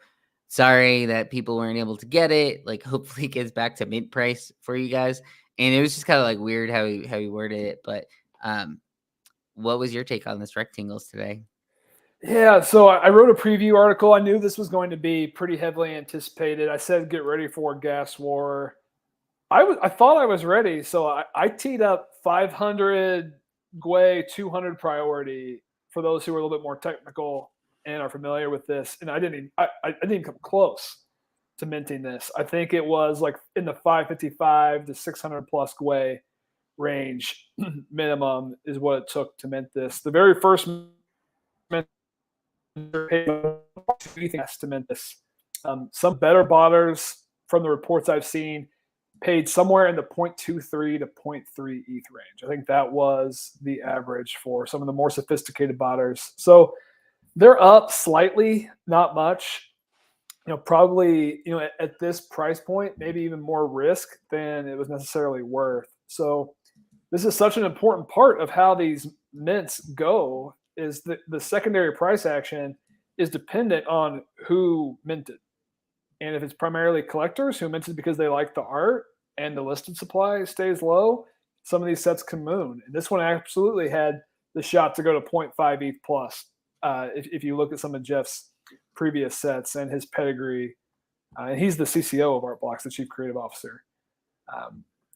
sorry that people weren't able to get it. Like, hopefully it gets back to mint price for you guys. And it was just kind of like weird how he worded it, but what was your take on this rectangles today? Yeah, so I wrote a preview article. I knew this was going to be pretty heavily anticipated. I said, get ready for a gas war. I thought I was ready, so I teed up 500 Gwei, 200 priority for those who are a little bit more technical and are familiar with this. And I didn't even come close to minting this. I think it was like in the 555 to 600 plus Gwei range minimum is what it took to mint this. The very first mint to mint this. Some better botters from the reports I've seen paid somewhere in the 0.23 to 0.3 ETH range. I think that was the average for some of the more sophisticated botters. So they're up slightly, not much. Probably, at this price point, maybe even more risk than it was necessarily worth. So this is such an important part of how these mints go, is that the secondary price action is dependent on who minted. And if it's primarily collectors who minted because they like the art and the listed supply stays low, some of these sets can moon. And this one absolutely had the shot to go to 0.5 ETH plus. If you look at some of Jeff's previous sets and his pedigree, and he's the CCO of ArtBlocks, the chief creative officer.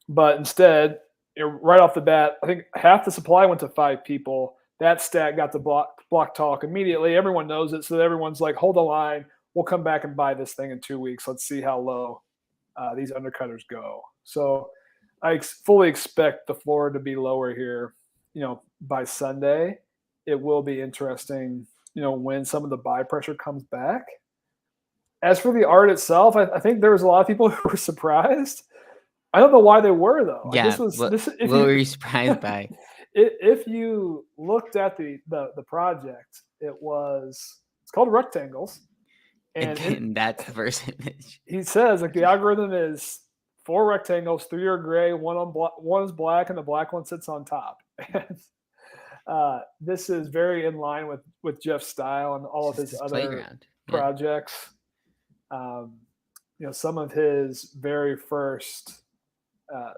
But instead, right off the bat, I think half the supply went to 5 people. That stat got the block talk immediately. Everyone knows it, so everyone's like, hold the line. We'll come back and buy this thing in 2 weeks. Let's see how low these undercutters go. So I fully expect the floor to be lower here, by Sunday. It will be interesting, when some of the buy pressure comes back. As for the art itself, I think there was a lot of people who were surprised. I don't know why they were, though. Like, Yeah, what were you surprised by? If you looked at the project, it's called Rectangles. And that's the first image. He says, like, the algorithm is 4 rectangles, 3 are gray, one is black, and the black one sits on top. This is very in line with Jeff's style and all of his other projects. Some of his very first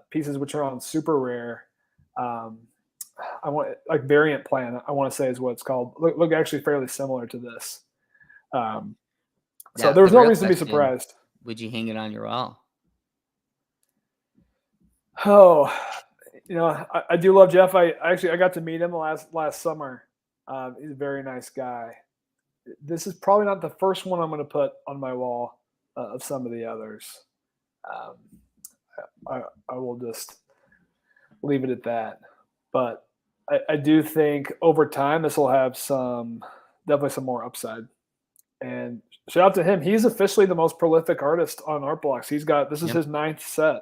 pieces, which are on super rare, I want like variant plan, I want to say is what it's called, look actually fairly similar to this. So there was no reason to be surprised. Would you hang it on your wall? Oh, I do love Jeff. I got to meet him last summer. He's a very nice guy. This is probably not the first one I'm going to put on my wall of some of the others. I will just leave it at that. But I do think over time this will have definitely some more upside. And shout out to him. He's officially the most prolific artist on ArtBlocks. This is his 9th set.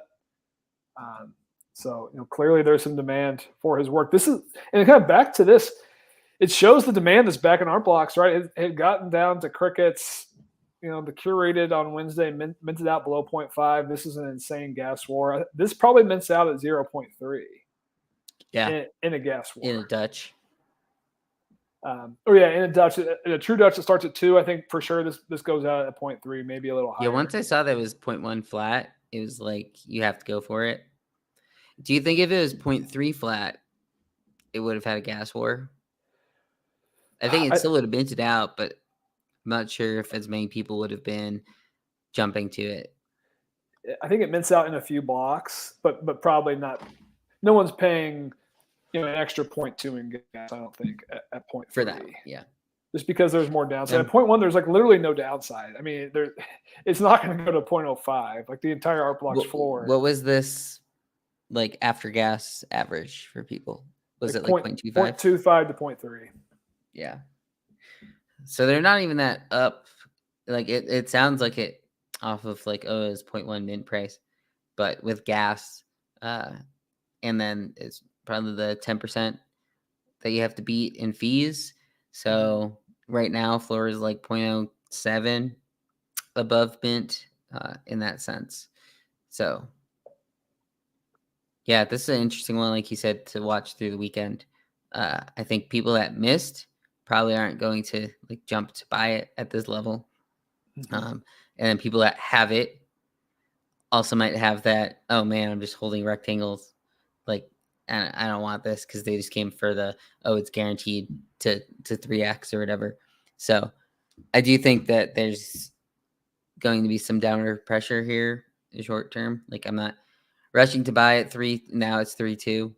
So clearly there's some demand for his work. And kind of back to this, it shows the demand that's back in ArtBlocks, right? It had gotten down to crickets. The curated on Wednesday minted out below 0.5. This is an insane gas war. This probably mints out at 0.3. Yeah, in a gas war. In a Dutch. In a Dutch. In a true Dutch, it starts at 2. I think for sure this goes out at 0.3, maybe a little higher. Yeah, once I saw that it was 0.1 flat, it was like you have to go for it. Do you think if it was 0.3 flat, it would have had a gas war? I think it still would have minted out, but I'm not sure if as many people would have been jumping to it. I think it mints out in a few blocks, but probably not. No one's paying, an extra 0.2 in gas, I don't think, at 0.3. For that, yeah. Just because there's more downside. At 0.1, there's like literally no downside. I mean, it's not going to go to 0.05, like the entire ArtBlocks floor. What was this like after gas average for people? Was it like 0.25? 0.25 to 0.3. Yeah. So they're not even that up. Like it sounds like it off of like, it's 0.1 mint price, but with gas, and then it's probably the 10% that you have to beat in fees. So right now, floor is like 0.07 above mint in that sense. So yeah, this is an interesting one, like you said, to watch through the weekend. I think people that missed probably aren't going to like jump to buy it at this level. And then people that have it also might have that, oh man, I'm just holding rectangles. Like and I don't want this because they just came for the it's guaranteed to 3x or whatever. So I do think that there's going to be some downward pressure here in short term. Like I'm not rushing to buy at 3. Now it's 3.2.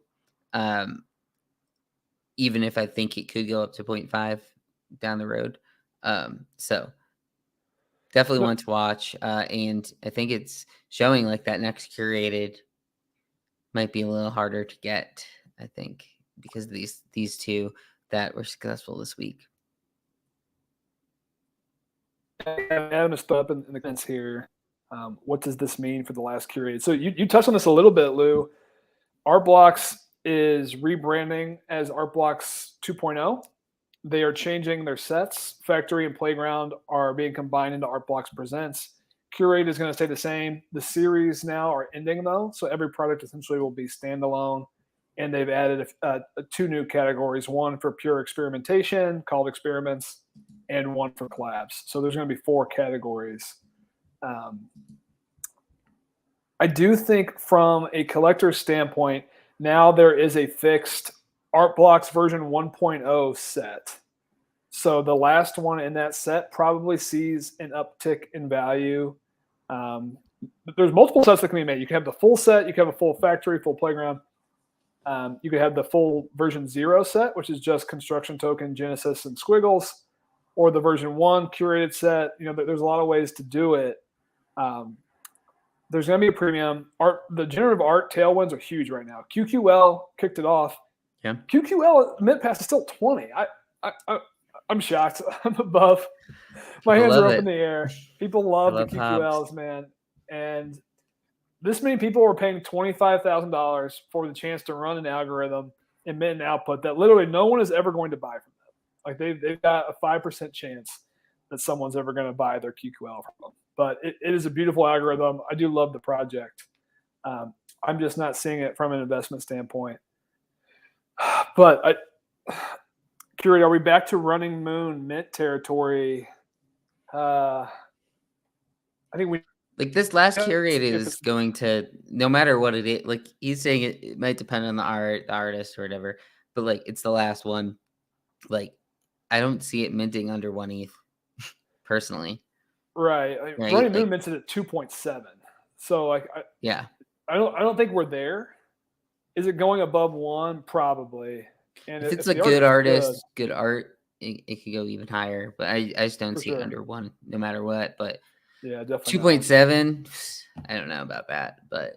Even if I think it could go up to 0.5 down the road. So definitely one to watch. And I think it's showing like that next curated might be a little harder to get, I think, because of these two that were successful this week. Adam is up in the comments here. What does this mean for the last curated? So you touched on this a little bit, Lou. Art Blocks is rebranding as Art Blocks 2.0. They are changing their sets. Factory and Playground are being combined into Art Blocks Presents. Curate is going to stay the same. The series now are ending, though, so every product essentially will be standalone. And they've added 2 new categories, one for pure experimentation, called Experiments, and one for collabs. So there's going to be 4 categories. I do think from a collector's standpoint, now there is a fixed Art Blocks version 1.0 set. So the last one in that set probably sees an uptick in value. There's multiple sets that can be made. You can have the full set. You can have a full factory, full playground. You could have the full version 0 set, which is just construction token, Genesis, and squiggles, or the version 1 curated set. There's a lot of ways to do it. There's going to be a premium. The generative art tailwinds are huge right now. QQL kicked it off. Yeah. QQL mint pass is still 20. I'm shocked. I'm above. My hands are up in the air. People love the QQLs, man. And this many people were paying $25,000 for the chance to run an algorithm and mint an output that literally no one is ever going to buy from them. Like they've got a 5% chance that someone's ever going to buy their QQL from them. But it is a beautiful algorithm. I do love the project. I'm just not seeing it from an investment standpoint. But Curate, are we back to running moon mint territory? I think we like this last curate is going to, no matter what it is, like he's saying it might depend on the artist or whatever, but like it's the last one. Like I don't see it minting under 1 ETH personally. Right. Running moon minted at 2.7. So I don't think we're there. Is it going above 1? Probably. And if it's a good artist, good art, it could go even higher. But I just don't see it under 1, no matter what. But yeah, definitely 2.7. I don't know about that, but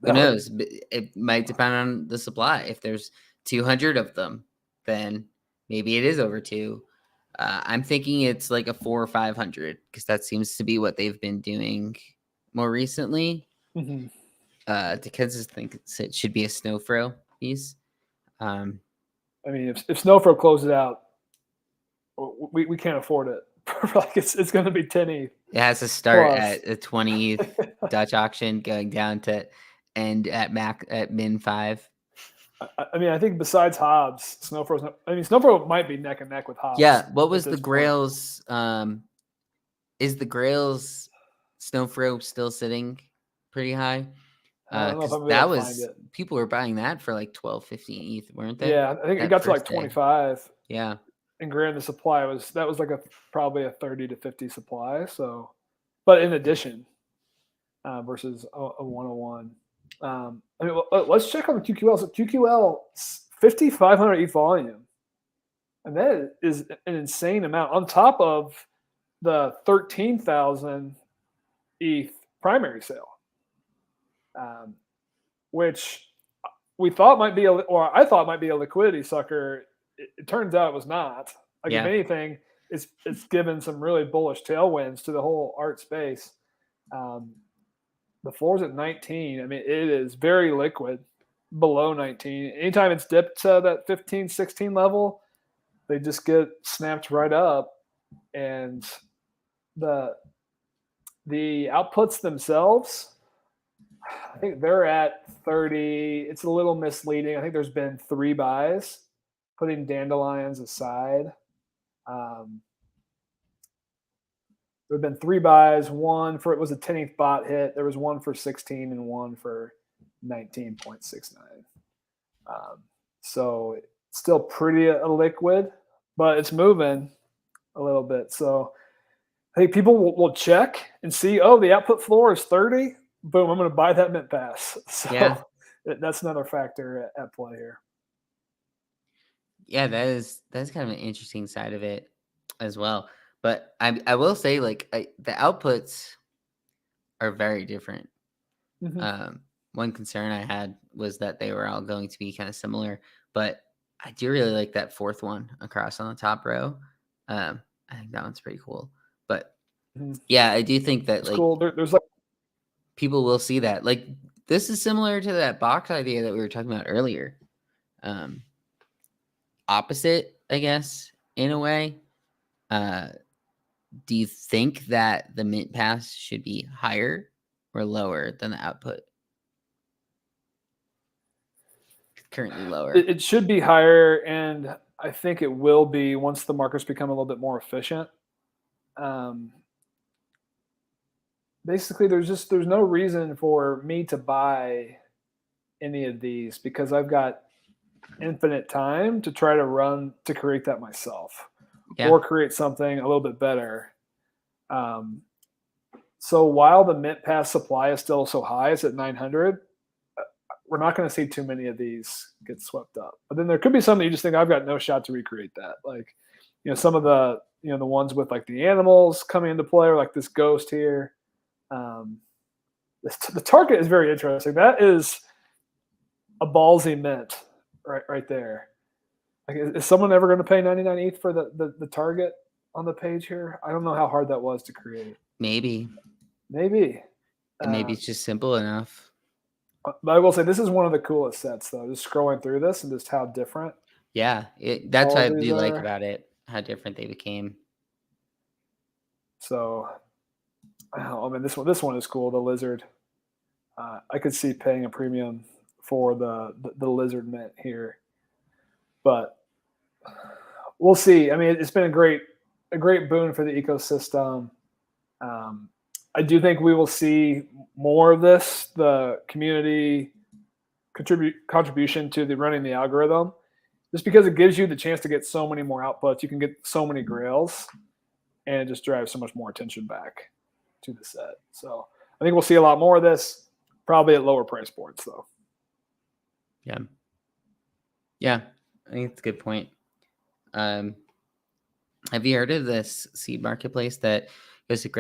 who knows? It might depend on the supply. If there's 200 of them, then maybe it is over 2. I'm thinking it's like a 400 or 500 because that seems to be what they've been doing more recently. Mm-hmm. Because I think it should be a Snowfro piece. I mean, if Snowfro closes out, we can't afford it. Like it's going to be 10 ETH. It has to start at a 20 ETH Dutch auction, going down to end at min 5. I mean, I think besides Hobbs, Snowfro might be neck and neck with Hobbs. Yeah. What was the Grails? Is the Grails Snowfro still sitting pretty high? That was people were buying that for like 12, 15 ETH, weren't they? Yeah, I think it got to like 25. Yeah. And granted, the supply was probably a 30 to 50 supply. So, but in addition, versus a 101. I mean, let's check on the QQL. So QQL 5,500 ETH volume, and that is an insane amount on top of the 13,000 ETH primary sale, which I thought might be a liquidity sucker. It turns out it was not. Like if anything, it's given some really bullish tailwinds to the whole art space. The floor's at 19. I mean, it is very liquid below 19. Anytime it's dipped to that 15, 16 level, they just get snapped right up. And the outputs themselves, I think they're at 30. It's a little misleading. I think there's been 3 buys, putting dandelions aside. There have been 3 buys. One for it was a 10th bot hit. There was one for 16 and one for 19.69. So it's still pretty liquid, but it's moving a little bit. So I think people will check and see, oh, the output floor is 30. Boom, I'm going to buy that mint pass. Yeah. So that's another factor at play here. Yeah, that's kind of an interesting side of it as well. But I will say, like, the outputs are very different. Hmm. Um, one concern I had was that they were all going to be kind of similar, but I do really like that fourth one across on the top row. I think that one's pretty cool. But Hmm. yeah, I do think that It's like cool. There's like, people will see that. Like this is similar to that box idea that we were talking about earlier. Um, Opposite, I guess, in a way. Uh, do you think that the mint pass should be higher or lower than the output? Currently lower. it should be higher, and I think it will be once the markets become a little bit more efficient. Um, Basically, there's no reason for me to buy any of these because I've got infinite time to try to run to create that myself Yeah. or create something a little bit better. Um, so while the mint pass supply is still so high, it's at 900. We're not going to see too many of these get swept up. But then there could be some that you just think I've got no shot to recreate that. Like, some of the ones with like the animals coming into play, or like this ghost here. Um, the target is very interesting. That is a ballsy mint right there. Like, is someone ever going to pay 99 ETH for the target on the page here? I don't know how hard that was to create. Maybe. Maybe. Maybe it's just simple enough. But I will say this is one of the coolest sets, though. Just scrolling through this and just how different Yeah, that's all what I of these do like are. about it, how different they became. So, I mean, this one is cool. The lizard. I could see paying a premium for the lizard mint here, but we'll see. I mean, it's been a great boon for the ecosystem. Um, I do think we will see more of this. The community contribution to the running the algorithm, just because it gives you the chance to get so many more outputs. You can get so many grails, and it just drives so much more attention back to the set. So I think we'll see a lot more of this, probably at lower price points, though. Yeah. Yeah, I think it's a good point. Um, have you heard of this seed marketplace that Joseph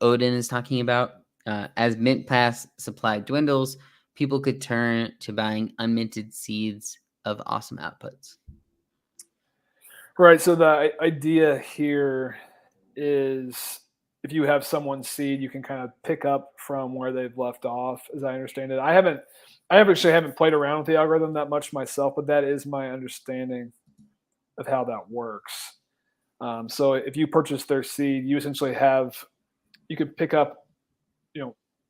Odin is talking about? As mint pass supply dwindles, people could turn to buying unminted seeds of awesome outputs. Right. So the idea here is if you have someone's seed, you can kind of pick up from where they've left off, as I understand it. I actually haven't played around with the algorithm that much myself, but that is my understanding of how that works. So if you purchase their seed, you could pick up,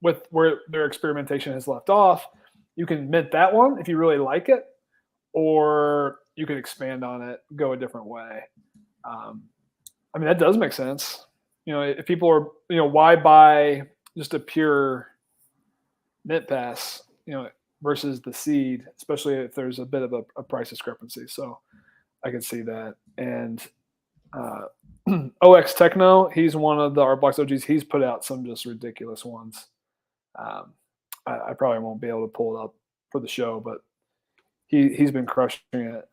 with where their experimentation has left off. You can mint that one if you really like it, or you could expand on it, go a different way. Um, I mean, that does make sense. If people are, why buy just a pure mint pass, versus the seed, especially if there's a bit of a price discrepancy. So I can see that. And uh, OX Techno, he's one of the Art Blocks OGs. He's put out some just ridiculous ones. Um, I probably won't be able to pull it up for the show, but he's been crushing it.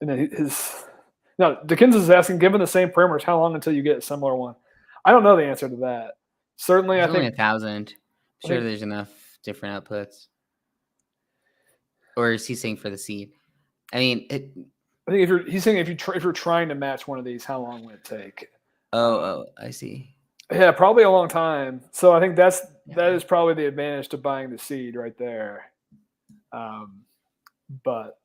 And then his now Dickens is asking, given the same parameters, how long until you get a similar one? I don't know the answer to that. Certainly, There's I only think 1,000. I Sure, think there's enough different outputs. Or is he saying for the seed? I mean, I think he's saying if you're trying to match one of these, how long would it take? I see. Yeah, probably a long time. So I think that Yeah. is probably the advantage to buying the seed right there. But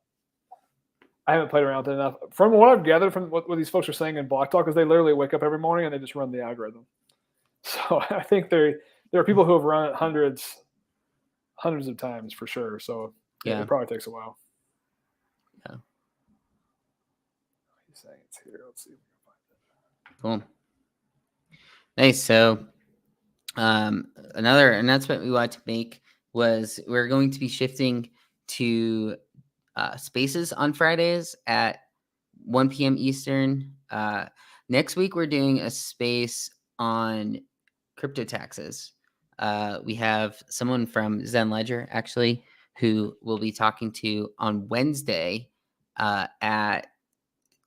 I haven't played around with it enough. From what I've gathered from what these folks are saying in Block Talk is they literally wake up every morning and they just run the algorithm. So I think there are people who have run it hundreds of times for sure. So Yeah. it probably takes a while. Yeah. He's saying it's here. Let's see if we can find it. Cool. Nice. So another announcement we wanted to make was we're going to be shifting to Spaces on Fridays at 1 p.m. Eastern. Next week, we're doing a space on crypto taxes. We have someone from Zen Ledger, actually, who we'll be talking to on Wednesday at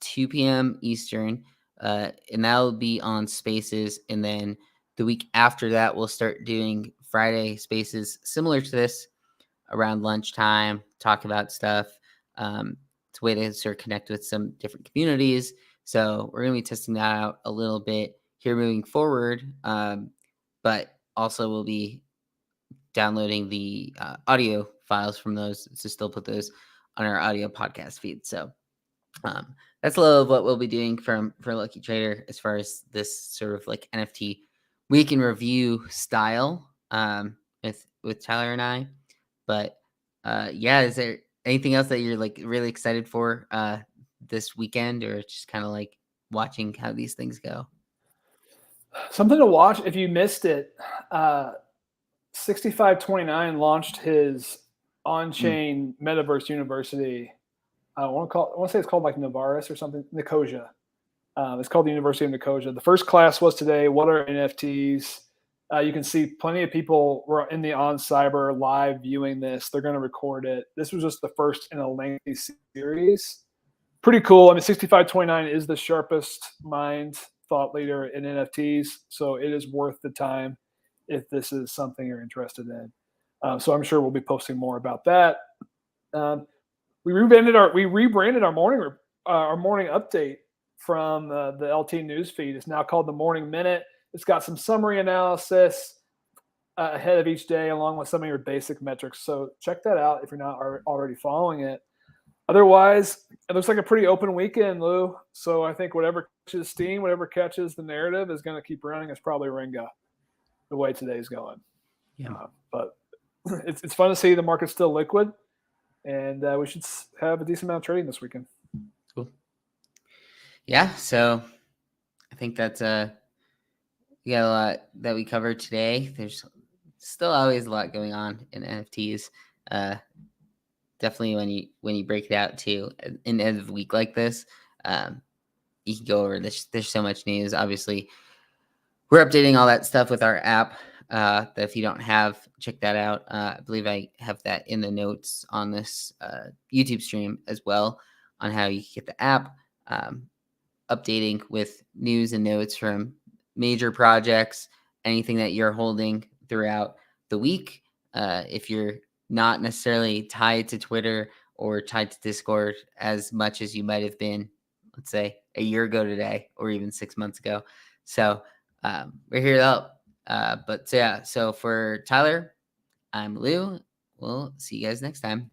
2 p.m. Eastern. And that'll be on Spaces. And then the week after that, we'll start doing Friday Spaces similar to this around lunchtime, talk about stuff. It's a way to sort of connect with some different communities. So we're going to be testing that out a little bit here moving forward. But also we'll be downloading the audio files from those to still put those on our audio podcast feed. So that's a little of what we'll be doing for Lucky Trader as far as this sort of like NFT week in review style with Tyler and I. But yeah, is there anything else that you're like really excited for this weekend, or just kind of like watching how these things go? Something to watch if you missed it. 6529 launched his on-chain metaverse university. I want to say it's called like Navaris or something. Nicosia. It's called the University of Nicosia. The first class was today. What are NFTs? You can see plenty of people were in the On Cyber live viewing this. They're going to record it. This was just the first in a lengthy series. Pretty cool. I mean, 6529 is the sharpest mind thought leader in NFTs, so it is worth the time if this is something you're interested in. So I'm sure we'll be posting more about that. We rebranded our morning update from the LT news feed. It's now called the Morning Minute. It's got some summary analysis ahead of each day, along with some of your basic metrics. So check that out if you're not already following it. Otherwise, it looks like a pretty open weekend, Lou. So I think whatever catches steam, whatever catches the narrative is going to keep running. It's probably Ringa, the way today's going. Yeah. But it's fun to see the market's still liquid, and we should have a decent amount of trading this weekend. Cool. Yeah, so I think that's we got a lot that we covered today. There's still always a lot going on in NFTs. Definitely when you break it out too, in the end of a week like this, you can go over this. There's so much news. Obviously, we're updating all that stuff with our app. That if you don't have, check that out. I believe I have that in the notes on this YouTube stream as well on how you can get the app. Updating with news and notes from major projects, anything that you're holding throughout the week. If you're not necessarily tied to Twitter or tied to Discord as much as you might have been, let's say, a year ago today or even 6 months ago. So we're here to help. But yeah, so for Tyler, I'm Lou. We'll see you guys next time.